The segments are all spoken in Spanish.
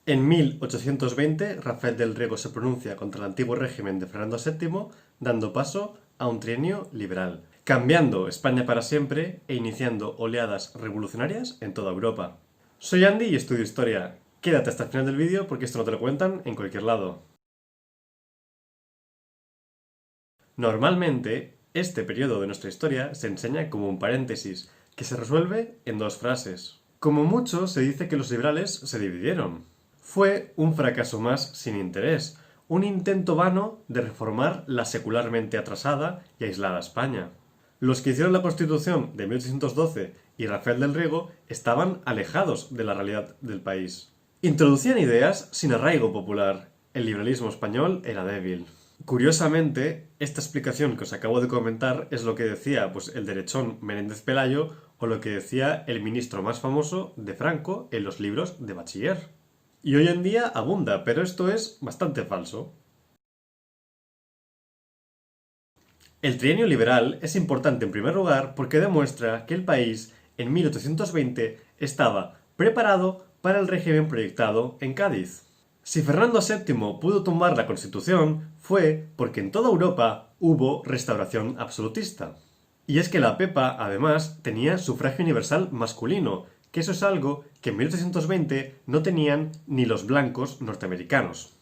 En 1820, Rafael del Riego se pronuncia contra el antiguo régimen de Fernando VII, dando paso a un trienio liberal, cambiando España para siempre e iniciando oleadas revolucionarias en toda Europa. Soy Andy y estudio historia. Quédate hasta el final del vídeo porque esto no te lo cuentan en cualquier lado. Normalmente, este periodo de nuestra historia se enseña como un paréntesis, que se resuelve en dos frases. Como mucho, se dice que los liberales se dividieron. Fue un fracaso más sin interés, un intento vano de reformar la secularmente atrasada y aislada España. Los que hicieron la Constitución de 1812 y Rafael del Riego estaban alejados de la realidad del país. Introducían ideas sin arraigo popular. El liberalismo español era débil. Curiosamente, esta explicación que os acabo de comentar es lo que decía el derechón Menéndez Pelayo o lo que decía el ministro más famoso de Franco en los libros de bachiller. Y hoy en día abunda, pero esto es bastante falso. El trienio liberal es importante en primer lugar porque demuestra que el país en 1820 estaba preparado para el régimen proyectado en Cádiz. Si Fernando VII pudo tumbar la Constitución fue porque en toda Europa hubo restauración absolutista. Y es que la Pepa, además, tenía sufragio universal masculino, que eso es algo que en 1820 no tenían ni los blancos norteamericanos.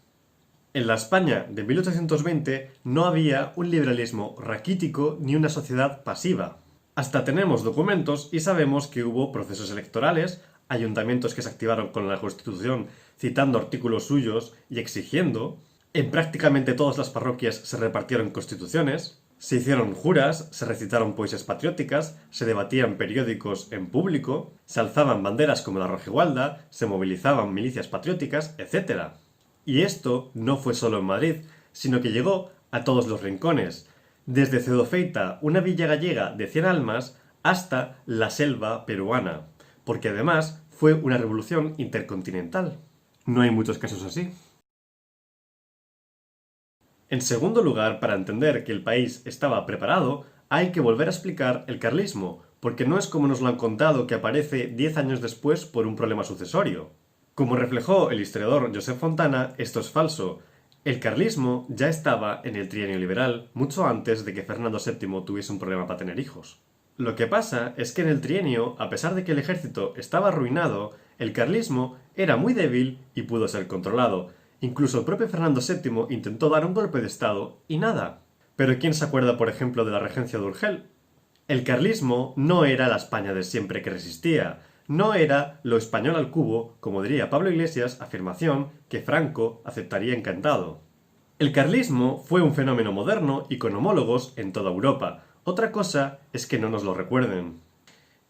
En la España de 1820 no había un liberalismo raquítico ni una sociedad pasiva. Hasta tenemos documentos y sabemos que hubo procesos electorales, ayuntamientos que se activaron con la Constitución citando artículos suyos y exigiendo. En prácticamente todas las parroquias se repartieron constituciones, se hicieron juras, se recitaron poesías patrióticas, se debatían periódicos en público, se alzaban banderas como la rojigualda, se movilizaban milicias patrióticas, etc. Y esto no fue solo en Madrid, sino que llegó a todos los rincones, desde Cedofeita, una villa gallega de 100 almas, hasta la selva peruana, porque además fue una revolución intercontinental. No hay muchos casos así. En segundo lugar, para entender que el país estaba preparado, hay que volver a explicar el carlismo, porque no es como nos lo han contado que aparece 10 años después por un problema sucesorio. Como reflejó el historiador Josep Fontana, esto es falso. El carlismo ya estaba en el trienio liberal mucho antes de que Fernando VII tuviese un problema para tener hijos. Lo que pasa es que en el trienio, a pesar de que el ejército estaba arruinado, el carlismo era muy débil y pudo ser controlado. Incluso el propio Fernando VII intentó dar un golpe de estado y nada. Pero ¿quién se acuerda, por ejemplo, de la regencia de Urgel? El carlismo no era la España de siempre que resistía. No era lo español al cubo, como diría Pablo Iglesias, afirmación que Franco aceptaría encantado. El carlismo fue un fenómeno moderno y con homólogos en toda Europa. Otra cosa es que no nos lo recuerden.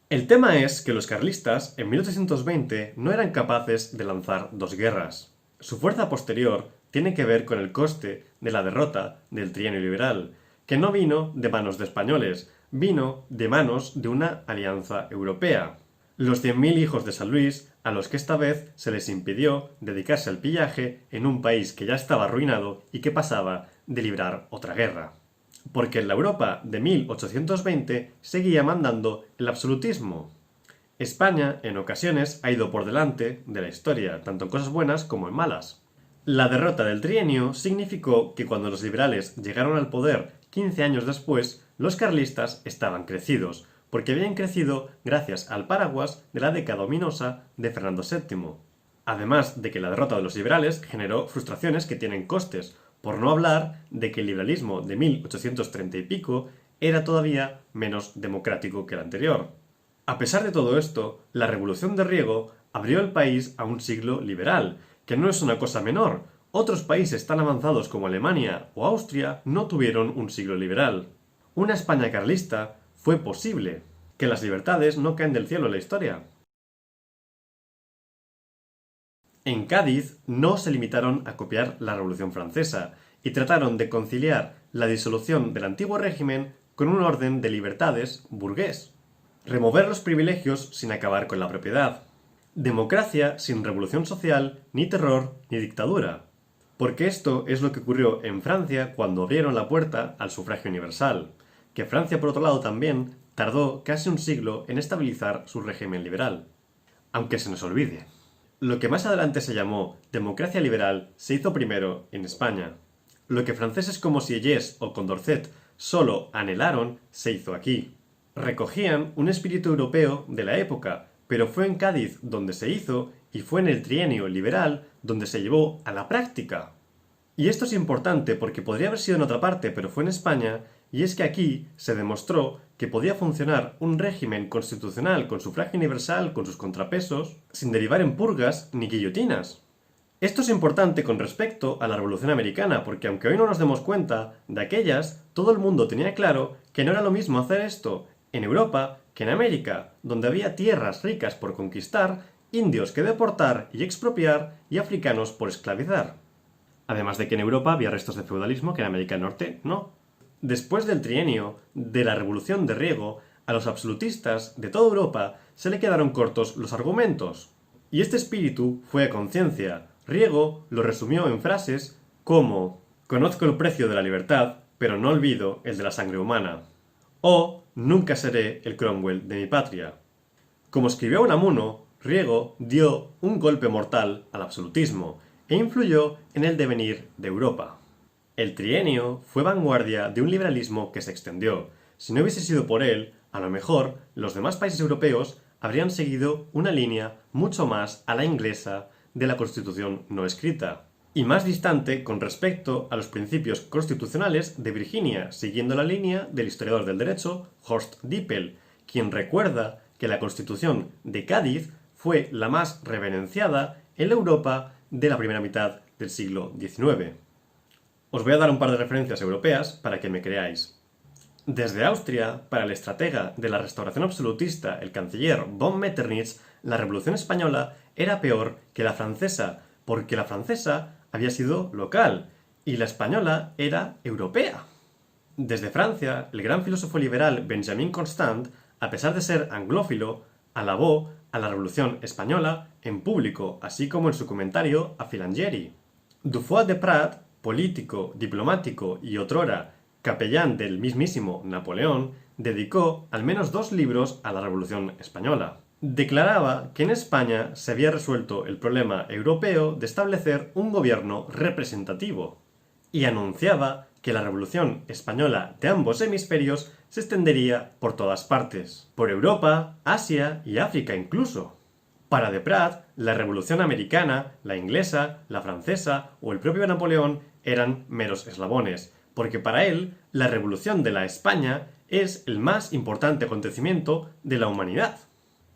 El tema es que los carlistas en 1820 no eran capaces de lanzar dos guerras. Su fuerza posterior tiene que ver con el coste de la derrota del trienio liberal, que no vino de manos de españoles, vino de manos de una alianza europea. Los 100.000 hijos de San Luis, a los que esta vez se les impidió dedicarse al pillaje en un país que ya estaba arruinado y que pasaba de librar otra guerra. Porque en la Europa de 1820 seguía mandando el absolutismo. España, en ocasiones, ha ido por delante de la historia, tanto en cosas buenas como en malas. La derrota del trienio significó que cuando los liberales llegaron al poder 15 años después, los carlistas estaban crecidos, porque habían crecido gracias al paraguas de la década ominosa de Fernando VII. Además de que la derrota de los liberales generó frustraciones que tienen costes, por no hablar de que el liberalismo de 1830 y pico era todavía menos democrático que el anterior. A pesar de todo esto, la Revolución de Riego abrió el país a un siglo liberal, que no es una cosa menor. Otros países tan avanzados como Alemania o Austria no tuvieron un siglo liberal. Una España carlista fue posible. Que las libertades no caen del cielo en la historia. En Cádiz no se limitaron a copiar la Revolución Francesa y trataron de conciliar la disolución del antiguo régimen con un orden de libertades burgués. Remover los privilegios sin acabar con la propiedad. Democracia sin revolución social, ni terror, ni dictadura. Porque esto es lo que ocurrió en Francia cuando abrieron la puerta al sufragio universal. Que Francia, por otro lado, también tardó casi un siglo en estabilizar su régimen liberal. Aunque se nos olvide. Lo que más adelante se llamó democracia liberal se hizo primero en España. Lo que franceses como Sieyès o Condorcet solo anhelaron se hizo aquí. Recogían un espíritu europeo de la época, pero fue en Cádiz donde se hizo y fue en el trienio liberal donde se llevó a la práctica. Y esto es importante porque podría haber sido en otra parte, pero fue en España, y es que aquí se demostró que podía funcionar un régimen constitucional con sufragio universal, con sus contrapesos, sin derivar en purgas ni guillotinas. Esto es importante con respecto a la Revolución Americana, porque aunque hoy no nos demos cuenta, de aquellas todo el mundo tenía claro que no era lo mismo hacer esto en Europa que en América, donde había tierras ricas por conquistar, indios que deportar y expropiar y africanos por esclavizar. Además de que en Europa había restos de feudalismo que en América del Norte no. Después del trienio de la Revolución de Riego, a los absolutistas de toda Europa se le quedaron cortos los argumentos. Y este espíritu fue a conciencia. Riego lo resumió en frases como: conozco el precio de la libertad, pero no olvido el de la sangre humana. O nunca seré el Cromwell de mi patria. Como escribió Unamuno, Riego dio un golpe mortal al absolutismo e influyó en el devenir de Europa. El trienio fue vanguardia de un liberalismo que se extendió. Si no hubiese sido por él, a lo mejor los demás países europeos habrían seguido una línea mucho más a la inglesa de la Constitución no escrita, y más distante con respecto a los principios constitucionales de Virginia, siguiendo la línea del historiador del derecho Horst Dippel, quien recuerda que la Constitución de Cádiz fue la más reverenciada en la Europa de la primera mitad del siglo XIX. Os voy a dar un par de referencias europeas para que me creáis. Desde Austria, para el estratega de la restauración absolutista, el canciller von Metternich, la Revolución Española era peor que la francesa, porque la francesa había sido local y la española era europea. Desde Francia, el gran filósofo liberal Benjamin Constant, a pesar de ser anglófilo, alabó a la Revolución Española en público, así como en su comentario a Filangieri. Dufoix de Prat, político, diplomático y otrora capellán del mismísimo Napoleón, dedicó al menos 2 libros a la Revolución Española. Declaraba que en España se había resuelto el problema europeo de establecer un gobierno representativo y anunciaba que la Revolución Española de ambos hemisferios se extendería por todas partes, por Europa, Asia y África incluso. Para de Prat, la Revolución Americana, la inglesa, la francesa o el propio Napoleón eran meros eslabones, porque para él la Revolución de la España es el más importante acontecimiento de la humanidad.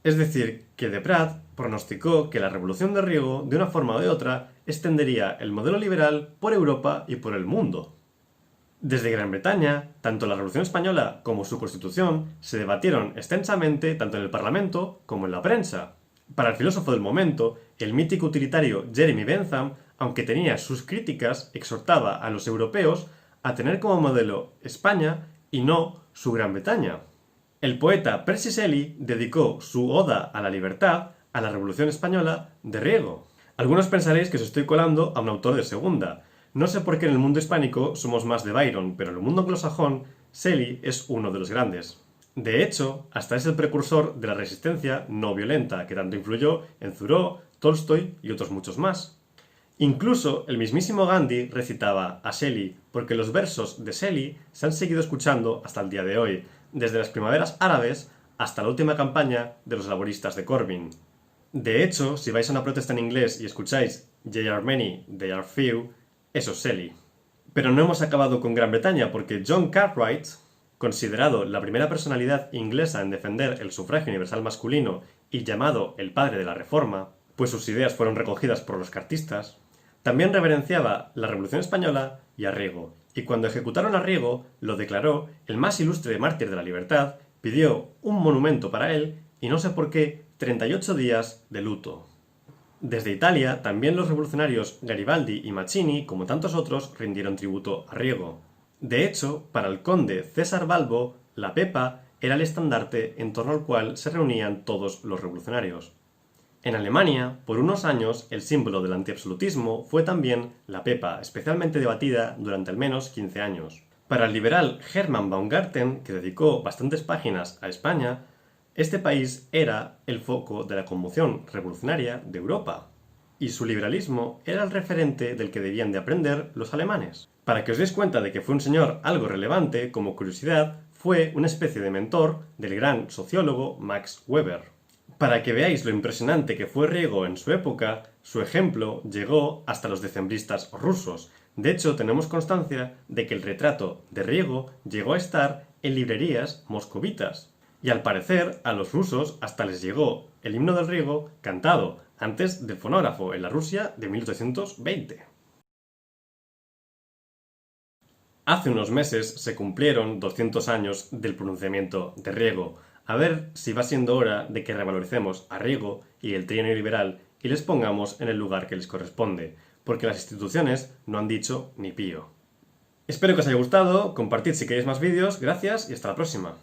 Es decir, que de Prat pronosticó que la Revolución de Riego, de una forma o de otra, extendería el modelo liberal por Europa y por el mundo. Desde Gran Bretaña, tanto la Revolución Española como su Constitución se debatieron extensamente tanto en el Parlamento como en la prensa. Para el filósofo del momento, el mítico utilitario Jeremy Bentham, aunque tenía sus críticas, exhortaba a los europeos a tener como modelo España y no su Gran Bretaña. El poeta Percy Shelley dedicó su Oda a la Libertad a la Revolución Española de Riego. Algunos pensaréis que os estoy colando a un autor de segunda. No sé por qué en el mundo hispánico somos más de Byron, pero en el mundo anglosajón, Shelley es uno de los grandes. De hecho, hasta es el precursor de la resistencia no violenta, que tanto influyó en Thoreau, Tolstoy y otros muchos más. Incluso el mismísimo Gandhi recitaba a Shelley, porque los versos de Shelley se han seguido escuchando hasta el día de hoy, desde las primaveras árabes hasta la última campaña de los laboristas de Corbyn. De hecho, si vais a una protesta en inglés y escucháis "They are many, they are few", eso es Shelley. Pero no hemos acabado con Gran Bretaña, porque John Cartwright, considerado la primera personalidad inglesa en defender el sufragio universal masculino y llamado el padre de la Reforma, pues sus ideas fueron recogidas por los cartistas, también reverenciaba la Revolución Española y a Riego, y cuando ejecutaron a Riego lo declaró el más ilustre mártir de la libertad, pidió un monumento para él y no sé por qué 38 días de luto. Desde Italia, también los revolucionarios Garibaldi y Mazzini, como tantos otros, rindieron tributo a Riego. De hecho, para el conde César Balbo, la pepa era el estandarte en torno al cual se reunían todos los revolucionarios. En Alemania, por unos años, el símbolo del antiabsolutismo fue también la pepa, especialmente debatida durante al menos 15 años. Para el liberal Hermann Baumgarten, que dedicó bastantes páginas a España, este país era el foco de la conmoción revolucionaria de Europa. y su liberalismo era el referente del que debían de aprender los alemanes. Para que os deis cuenta de que fue un señor algo relevante, como curiosidad, fue una especie de mentor del gran sociólogo Max Weber. Para que veáis lo impresionante que fue Riego en su época, su ejemplo llegó hasta los decembristas rusos. De hecho, tenemos constancia de que el retrato de Riego llegó a estar en librerías moscovitas. Y al parecer, a los rusos hasta les llegó el himno del Riego cantado antes del fonógrafo en la Rusia de 1820. Hace unos meses se cumplieron 200 años del pronunciamiento de Riego. A ver si va siendo hora de que revaloricemos a Riego y el trienio liberal y les pongamos en el lugar que les corresponde, porque las instituciones no han dicho ni pío. Espero que os haya gustado, compartid si queréis más vídeos, gracias y hasta la próxima.